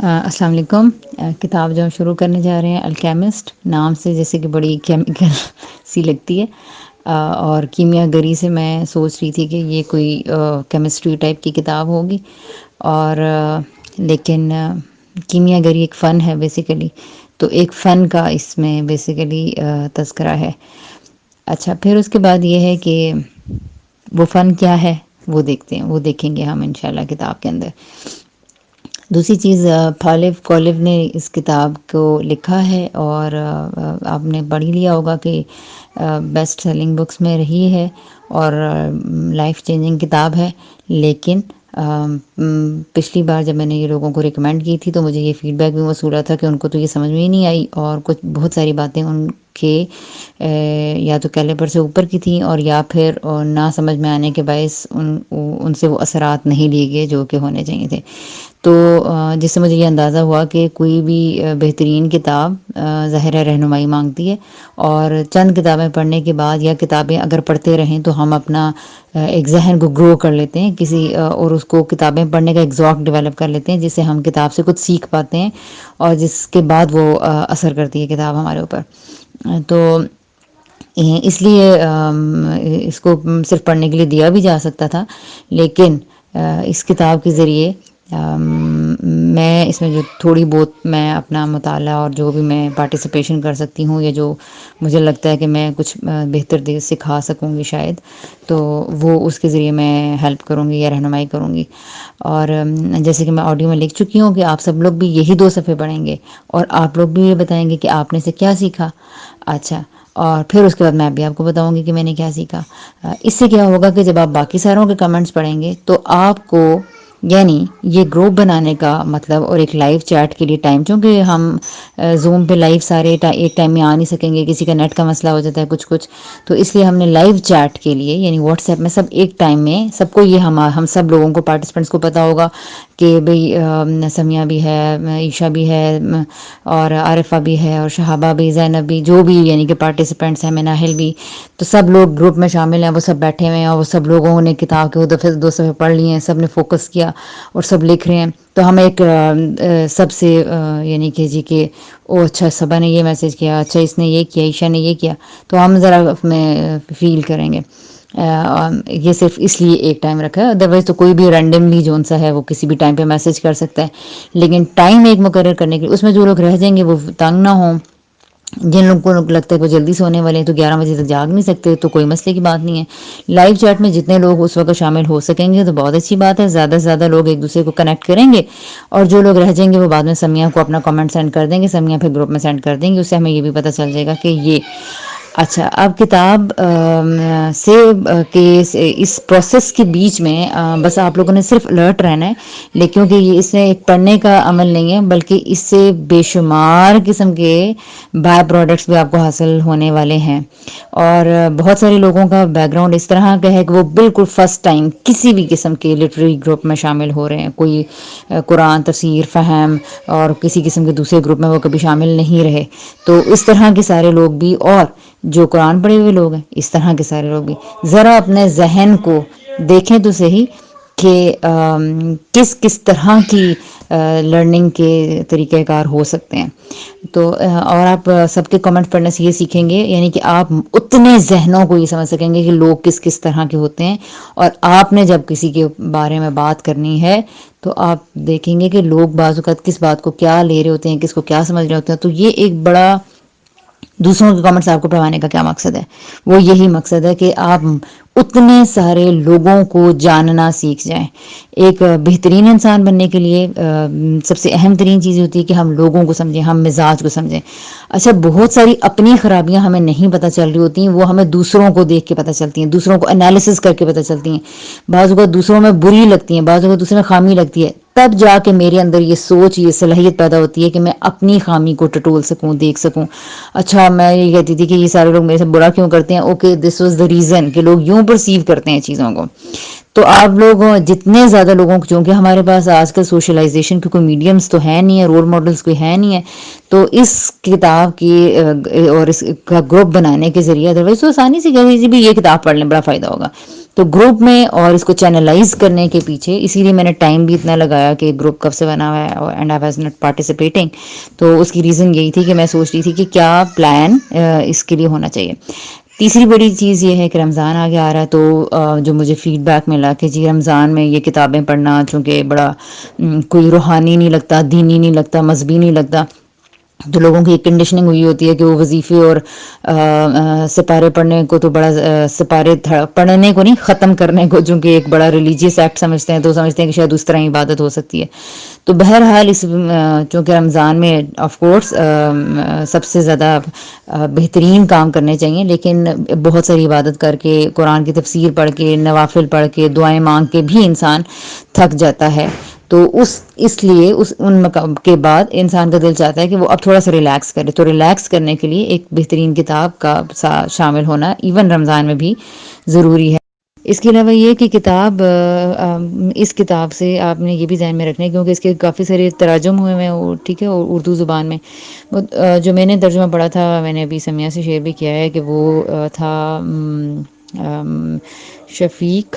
السلام علیکم۔ کتاب جو ہم شروع کرنے جا رہے ہیں الکیمسٹ، نام سے جیسے کہ بڑی کیمیکل سی لگتی ہے، اور کیمیا گری سے میں سوچ رہی تھی کہ یہ کوئی کیمسٹری ٹائپ کی کتاب ہوگی، اور لیکن کیمیا گری ایک فن ہے بیسیکلی، تو ایک فن کا اس میں بیسیکلی تذکرہ ہے۔ اچھا، پھر اس کے بعد یہ ہے کہ وہ فن کیا ہے وہ دیکھتے ہیں، وہ دیکھیں گے ہم انشاءاللہ کتاب کے اندر۔ دوسری چیز، پھالو کولو نے اس کتاب کو لکھا ہے، اور آپ نے پڑھ ہی لیا ہوگا کہ بیسٹ سیلنگ بکس میں رہی ہے اور لائف چینجنگ کتاب ہے، لیکن پچھلی بار جب میں نے یہ لوگوں کو ریکمینڈ کی تھی تو مجھے یہ فیڈ بیک بھی موصولا تھا کہ ان کو تو یہ سمجھ میں ہی نہیں آئی، اور کچھ بہت ساری باتیں ان کے یا تو کیلیبر سے اوپر کی تھیں، اور یا پھر نہ سمجھ میں آنے کے باعث ان سے وہ اثرات نہیں لیے گئے جو کہ ہونے چاہیے تھے۔ تو جس سے مجھے یہ اندازہ ہوا کہ کوئی بھی بہترین کتاب ظاہر رہنمائی مانگتی ہے، اور چند کتابیں پڑھنے کے بعد یا کتابیں اگر پڑھتے رہیں تو ہم اپنا ایک ذہن کو گرو کر لیتے ہیں کسی، اور اس کو کتابیں پڑھنے کا ایک ذوق ڈیولپ کر لیتے ہیں، جس سے ہم کتاب سے کچھ سیکھ پاتے ہیں، اور جس کے بعد وہ اثر کرتی ہے کتاب ہمارے اوپر۔ تو اس لیے اس کو صرف پڑھنے کے لیے دیا بھی جا سکتا تھا، لیکن اس کتاب کے ذریعے میں اس میں جو تھوڑی بہت میں اپنا مطالعہ اور جو بھی میں پارٹیسپیشن کر سکتی ہوں، یا جو مجھے لگتا ہے کہ میں کچھ بہتر دیر سکھا سکوں گی شاید، تو وہ اس کے ذریعے میں ہیلپ کروں گی یا رہنمائی کروں گی۔ اور جیسے کہ میں آڈیو میں لکھ چکی ہوں کہ آپ سب لوگ بھی یہی 2 صفحے پڑھیں گے، اور آپ لوگ بھی یہ بتائیں گے کہ آپ نے سے کیا سیکھا۔ اچھا، اور پھر اس کے بعد میں بھی آپ کو بتاؤں گی کہ میں نے کیا سیکھا۔ اس سے کیا ہوگا کہ جب آپ باقی ساروں کے کمنٹس پڑھیں گے تو آپ کو، یعنی یہ گروپ بنانے کا مطلب، اور ایک لائیو چیٹ کے لیے ٹائم، چونکہ ہم زوم پہ لائیو سارے ایک ٹائم میں آ نہیں سکیں گے، کسی کا نیٹ کا مسئلہ ہو جاتا ہے کچھ، تو اس لیے ہم نے لائیو چیٹ کے لیے یعنی واٹس ایپ میں سب ایک ٹائم میں سب کو، یہ ہم سب لوگوں کو پارٹیسپینٹس کو پتہ ہوگا کہ بھئی سمیہ بھی ہے، عائشہ بھی ہے، اور عارفہ بھی ہے، اور شہابہ بھی، زینب بھی، جو بھی یعنی کہ پارٹیسپینٹس ہیں، مناحل بھی، تو سب لوگ گروپ میں شامل ہیں، وہ سب بیٹھے ہوئے ہیں، اور وہ سب لوگوں نے کتاب کے 2 صفحے پڑھ لیے ہیں، سب نے فوکس کیا اور سب لکھ رہے ہیں۔ تو ہم ایک سب سے یعنی کہ جی کہ او اچھا صبا نے یہ میسج کیا، اچھا اس نے یہ کیا، عائشہ نے یہ کیا، تو ہم ذرا میں فیل کریں گے۔ یہ صرف اس لیے ایک ٹائم رکھا ہے، ادروائز تو کوئی بھی رینڈملی جون سا ہے وہ کسی بھی ٹائم پہ میسج کر سکتا ہے، لیکن ٹائم ایک مقرر کرنے کے لیے اس میں جو لوگ رہ جائیں گے وہ تنگ نہ ہوں، جن لوگوں کو لگتا ہے کہ وہ جلدی سے ہونے والے ہیں تو 11 بجے تک جاگ نہیں سکتے تو کوئی مسئلے کی بات نہیں ہے۔ لائیو چیٹ میں جتنے لوگ اس وقت شامل ہو سکیں گے تو بہت اچھی بات ہے، زیادہ سے زیادہ لوگ ایک دوسرے کو کنیکٹ کریں گے، اور جو لوگ رہ جائیں گے وہ بعد میں سمیہ کو اپنا کامنٹ سینڈ کر دیں گے، سمیہ پھر گروپ میں سینڈ کر دیں گے، اس سے ہمیں یہ بھی پتہ چل جائے گا کہ یہ اچھا۔ اب کتاب سے کہ اس پروسیس کے بیچ میں بس آپ لوگوں نے صرف الرٹ رہنا ہے، لیکن کیونکہ یہ اس میں ایک پڑھنے کا عمل نہیں ہے، بلکہ اس سے بے شمار قسم کے بائی پروڈکٹس بھی آپ کو حاصل ہونے والے ہیں، اور بہت سارے لوگوں کا بیک گراؤنڈ اس طرح کا ہے کہ وہ بالکل فرسٹ ٹائم کسی بھی قسم کے لٹریری گروپ میں شامل ہو رہے ہیں، کوئی قرآن، تفسیر، فہم، اور کسی قسم کے دوسرے گروپ میں وہ کبھی شامل نہیں رہے، تو اس طرح کے سارے لوگ بھی، اور جو قرآن پڑھے ہوئے لوگ ہیں اس طرح کے سارے لوگ بھی ذرا اپنے ذہن کو دیکھیں تو صحیح کہ کس کس طرح کی لرننگ کے طریقہ کار ہو سکتے ہیں۔ تو اور آپ سب کے کمنٹ پڑھنے سے یہ سیکھیں گے، یعنی کہ آپ اتنے ذہنوں کو یہ سمجھ سکیں گے کہ لوگ کس کس طرح کے ہوتے ہیں، اور آپ نے جب کسی کے بارے میں بات کرنی ہے تو آپ دیکھیں گے کہ لوگ بعض اوقات کس بات کو کیا لے رہے ہوتے ہیں، کس کو کیا سمجھ رہے ہوتے ہیں۔ تو یہ ایک بڑا، دوسروں کے کامنٹس آپ کو پڑھوانے کا کیا مقصد ہے؟ وہ یہی مقصد ہے کہ آپ اتنے سارے لوگوں کو جاننا سیکھ جائیں۔ ایک بہترین انسان بننے کے لیے سب سے اہم ترین چیز ہوتی ہے کہ ہم لوگوں کو سمجھیں، ہم مزاج کو سمجھیں۔ اچھا، بہت ساری اپنی خرابیاں ہمیں نہیں پتہ چل رہی ہوتی ہیں، وہ ہمیں دوسروں کو دیکھ کے پتہ چلتی ہیں، دوسروں کو انالیسس کر کے پتہ چلتی ہیں، بعض اوقات دوسروں میں بری لگتی ہیں، بعض اوقات دوسروں میں خامی لگتی ہے، تب جا کے میرے اندر یہ سوچ، یہ صلاحیت پیدا ہوتی ہے کہ میں اپنی خامی کو ٹٹول سکوں، دیکھ سکوں۔ اچھا، میں یہ کہتی تھی کہ یہ سارے لوگ میرے سے برا کیوں کرتے ہیں، okay this was the reason کہ لوگ یوں پرسیو کرتے ہیں چیزوں کو۔ تو آپ لوگ جتنے زیادہ لوگوں کو، چونکہ ہمارے پاس آج کل سوشلائزیشن کے کوئی میڈیمز تو ہے نہیں ہے، رول ماڈلز کوئی ہے نہیں ہے، تو اس کتاب کی اور اس کا گروپ بنانے کے ذریعے، ادروائز تو آسانی سے کہہ بھی یہ کتاب پڑھ لیں بڑا فائدہ ہوگا، تو گروپ میں اور اس کو چینلائز کرنے کے پیچھے، اسی لیے میں نے ٹائم بھی اتنا لگایا کہ گروپ کب سے بنا ہوا ہے، and I was not participating. تو اس کی ریزن یہی تھی کہ میں سوچ رہی تھی کہ کیا پلان اس کے لیے ہونا چاہیے. تیسری بڑی چیز یہ ہے کہ رمضان آگے آ رہا ہے، تو جو مجھے فیڈ بیک ملا کہ جی رمضان میں یہ کتابیں پڑھنا چونکہ بڑا کوئی روحانی نہیں لگتا، دینی نہیں لگتا، مذہبی نہیں لگتا، تو لوگوں کی ایک کنڈیشننگ ہوئی ہوتی ہے کہ وہ وظیفے اور سپارے پڑھنے کو تو بڑا، سپارے پڑھنے کو نہیں، ختم کرنے کو چونکہ ایک بڑا ریلیجیس ایکٹ سمجھتے ہیں، تو سمجھتے ہیں کہ شاید اس طرح عبادت ہو سکتی ہے. تو بہرحال اس چونکہ رمضان میں آف کورس سب سے زیادہ بہترین کام کرنے چاہیے، لیکن بہت ساری عبادت کر کے، قرآن کی تفسیر پڑھ کے، نوافل پڑھ کے، دعائیں مانگ کے بھی انسان تھک جاتا ہے. تو اس لیے ان مقام کے بعد انسان کا دل چاہتا ہے کہ وہ اب تھوڑا سا ریلیکس کرے، تو ریلیکس کرنے کے لیے ایک بہترین کتاب کا شامل ہونا ایون رمضان میں بھی ضروری ہے. اس کے علاوہ یہ کہ کتاب، اس کتاب سے آپ نے یہ بھی ذہن میں رکھنا ہے کیونکہ اس کے کافی سارے تراجم ہوئے ہیں، ٹھیک ہے، اردو زبان میں. جو میں نے ترجمہ پڑھا تھا، میں نے ابھی سمیہ سے شیئر بھی کیا ہے کہ وہ تھا شفیق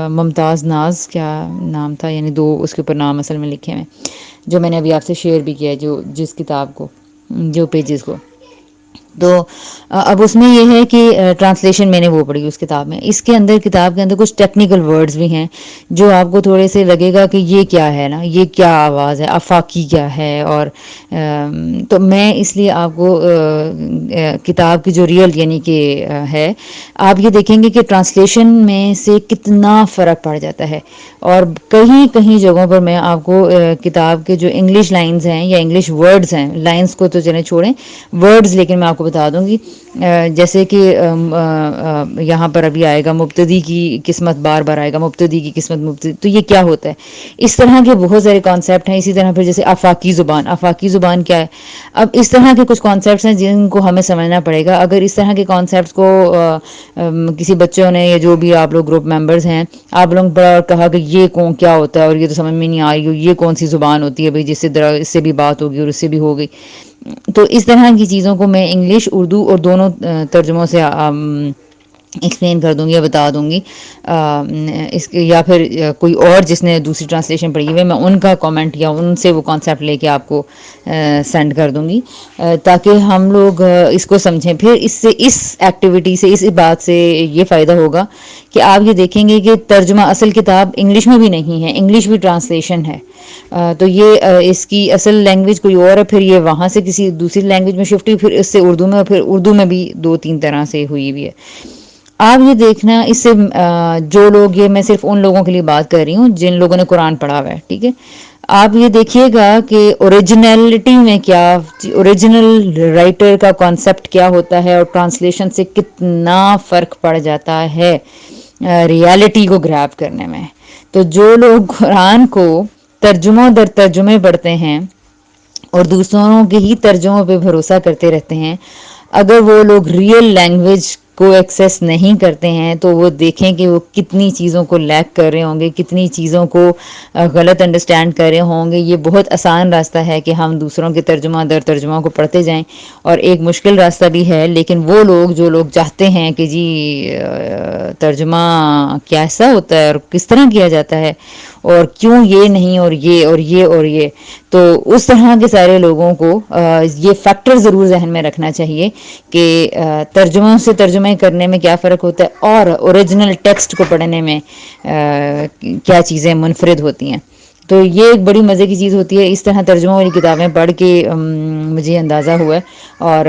ممتاز ناز، کیا نام تھا، یعنی دو اس کے اوپر نام اصل میں لکھے ہوئے، جو میں نے ابھی آپ سے شیئر بھی کیا ہے، جس کتاب کو، جو پیجز کو. تو اب اس میں یہ ہے کہ ٹرانسلیشن میں نے وہ پڑھی اس کتاب میں. اس کے اندر، کتاب کے اندر کچھ ٹیکنیکل ورڈز بھی ہیں جو آپ کو تھوڑے سے لگے گا کہ یہ کیا ہے نا، یہ کیا آواز ہے، آفاقی کیا ہے، اور تو میں اس لیے آپ کو کتاب کی جو ریئل یعنی کہ ہے، آپ یہ دیکھیں گے کہ ٹرانسلیشن میں سے کتنا فرق پڑ جاتا ہے. اور کہیں کہیں جگہوں پر میں آپ کو کتاب کے جو انگلش لائنز ہیں یا انگلش ورڈز ہیں، لائنز کو تو چلیں چھوڑیں، ورڈز لیکن میں آپ کو بتا دوں گی. جیسے کہ یہاں پر ابھی آئے گا مبتدی کی قسمت، بار بار آئے گا مبتدی کی قسمت، مبتدی، تو یہ کیا ہوتا ہے؟ اس طرح کے بہت سارے کانسیپٹ ہیں. اسی طرح پھر جیسے آفاقی زبان، آفاقی زبان کیا ہے؟ اب اس طرح کے کچھ کانسیپٹس ہیں جن کو ہمیں سمجھنا پڑے گا. اگر اس طرح کے کانسیپٹس کو کسی بچوں نے، یا جو بھی آپ لوگ گروپ ممبرز ہیں، آپ لوگ بڑا کہا کہ یہ کون کیا ہوتا ہے اور یہ تو سمجھ میں نہیں آ رہی، یہ کون سی زبان ہوتی ہے بھائی جس سے اس سے بھی بات ہوگی اور اس سے بھی ہو گئی. تو اس طرح کی چیزوں کو میں انگلش، اردو اور دونوں ترجموں سے ایکسپلین کر دوں گی یا بتا دوں گی. اس کے، یا پھر کوئی اور جس نے دوسری ٹرانسلیشن پڑھی ہوئی، میں ان کا کامنٹ یا ان سے وہ کانسیپٹ لے کے آپ کو سینڈ کر دوں گی، تاکہ ہم لوگ اس کو سمجھیں. پھر اس سے، اس ایکٹیویٹی سے، اس بات سے یہ فائدہ ہوگا کہ آپ یہ دیکھیں گے کہ ترجمہ، اصل کتاب انگلش میں بھی نہیں ہے، انگلش بھی ٹرانسلیشن ہے. تو یہ اس کی اصل لینگویج کوئی اور ہے، پھر یہ وہاں سے کسی دوسری لینگویج میں شفٹ ہوئی، پھر اس سے اردو میں، پھر اردو میں بھی 2-3 طرح سے ہوئی بھی ہے. آپ یہ دیکھنا، اس سے جو لوگ، یہ میں صرف ان لوگوں کے لیے بات کر رہی ہوں جن لوگوں نے قرآن پڑھا ہوا ہے، ٹھیک ہے. آپ یہ دیکھیے گا کہ اوریجنلٹی میں کیا، اوریجنل رائٹر کا کانسیپٹ کیا ہوتا ہے، اور ٹرانسلیشن سے کتنا فرق پڑ جاتا ہے ریالٹی کو گریب کرنے میں. تو جو لوگ قرآن کو ترجمہ در ترجمے پڑھتے ہیں اور دوسروں کے ہی ترجموں پہ بھروسہ کرتے رہتے ہیں، اگر وہ لوگ ریئل لینگویج کو ایکسیس نہیں کرتے ہیں، تو وہ دیکھیں کہ وہ کتنی چیزوں کو لیک کر رہے ہوں گے، کتنی چیزوں کو غلط انڈرسٹینڈ کر رہے ہوں گے. یہ بہت آسان راستہ ہے کہ ہم دوسروں کے ترجمہ در ترجمہ کو پڑھتے جائیں، اور ایک مشکل راستہ بھی ہے. لیکن وہ لوگ، جو لوگ چاہتے ہیں کہ جی ترجمہ کیسا ہوتا ہے اور کس طرح کیا جاتا ہے، اور کیوں یہ نہیں اور یہ اور یہ اور یہ، تو اس طرح کے سارے لوگوں کو یہ فیکٹر ضرور ذہن میں رکھنا چاہیے کہ ترجموں سے ترجمے کرنے میں کیا فرق ہوتا ہے، اور اوریجنل ٹیکسٹ کو پڑھنے میں کیا چیزیں منفرد ہوتی ہیں. تو یہ ایک بڑی مزے کی چیز ہوتی ہے. اس طرح ترجمہ والی کتابیں پڑھ کے مجھے اندازہ ہوا ہے. اور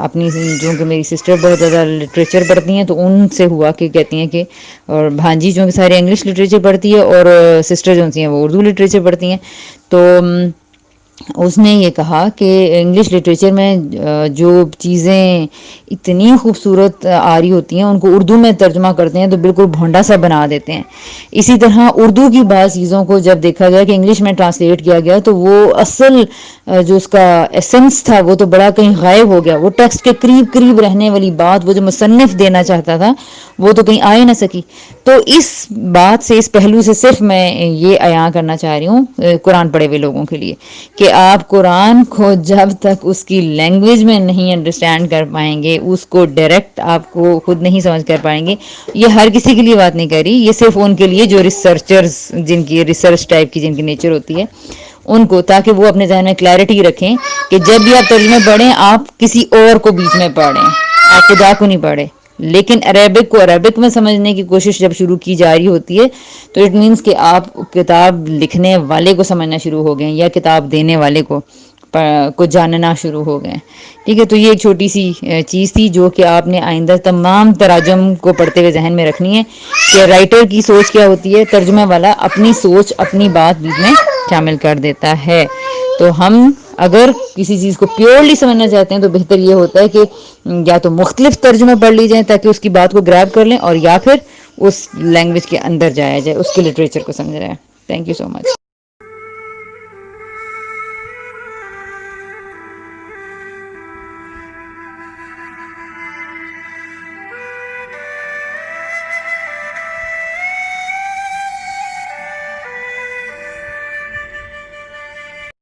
اپنی جو کہ میری سسٹر بہت زیادہ لٹریچر پڑھتی ہیں، تو ان سے ہوا کہ کہتی ہیں کہ، اور بھانجی جو کہ سارے انگلش لٹریچر پڑھتی ہے، اور سسٹر جو ہیں وہ اردو لٹریچر پڑھتی ہیں، تو اس نے یہ کہا کہ انگلش لٹریچر میں جو چیزیں اتنی خوبصورت آ رہی ہوتی ہیں، ان کو اردو میں ترجمہ کرتے ہیں تو بالکل بھونڈا سا بنا دیتے ہیں. اسی طرح اردو کی بعض چیزوں کو جب دیکھا گیا کہ انگلش میں ٹرانسلیٹ کیا گیا، تو وہ اصل جو اس کا ایسنس تھا وہ تو بڑا کہیں غائب ہو گیا. وہ ٹیکسٹ کے قریب قریب رہنے والی بات، وہ جو مصنف دینا چاہتا تھا، وہ تو کہیں آ ہی نہ سکی. تو اس بات سے، اس پہلو سے صرف میں یہ عیاں کرنا چاہ رہی ہوں قرآن پڑھے ہوئے لوگوں کے لیے کہ آپ قرآن کو جب تک اس کی لینگویج میں نہیں انڈرسٹینڈ کر پائیں گے، اس کو ڈائریکٹ آپ کو خود نہیں سمجھ کر پائیں گے. یہ ہر کسی کے لیے بات نہیں کر رہی، یہ صرف ان کے لیے جو ریسرچرز، جن کی ریسرچ ٹائپ کی جن کی نیچر ہوتی ہے ان کو، تاکہ وہ اپنے ذہن میں کلیئرٹی رکھیں کہ جب بھی آپ ترجمے پڑھیں آپ کسی اور کو بیچ میں پڑھیں، آپ خدا کو نہیں پڑھیں. لیکن عربک کو عربک میں سمجھنے کی کوشش جب شروع کی جا رہی ہوتی ہے تو اٹ مینس کہ آپ کتاب لکھنے والے کو سمجھنا شروع ہو گئے یا کتاب دینے والے کو جاننا شروع ہو گئے. ٹھیک ہے، تو یہ ایک چھوٹی سی چیز تھی جو کہ آپ نے آئندہ تمام تراجم کو پڑھتے ہوئے ذہن میں رکھنی ہے کہ رائٹر کی سوچ کیا ہوتی ہے، ترجمہ والا اپنی سوچ اپنی بات بیچ میں شامل کر دیتا ہے. تو ہم اگر کسی چیز کو پیورلی سمجھنا چاہتے ہیں تو بہتر یہ ہوتا ہے کہ یا تو مختلف ترجمے پڑھ لی جائیں تاکہ اس کی بات کو گریب کر لیں، اور یا پھر اس لینگویج کے اندر جایا جائے، اس کے لٹریچر کو سمجھا جائے. Thank you so much.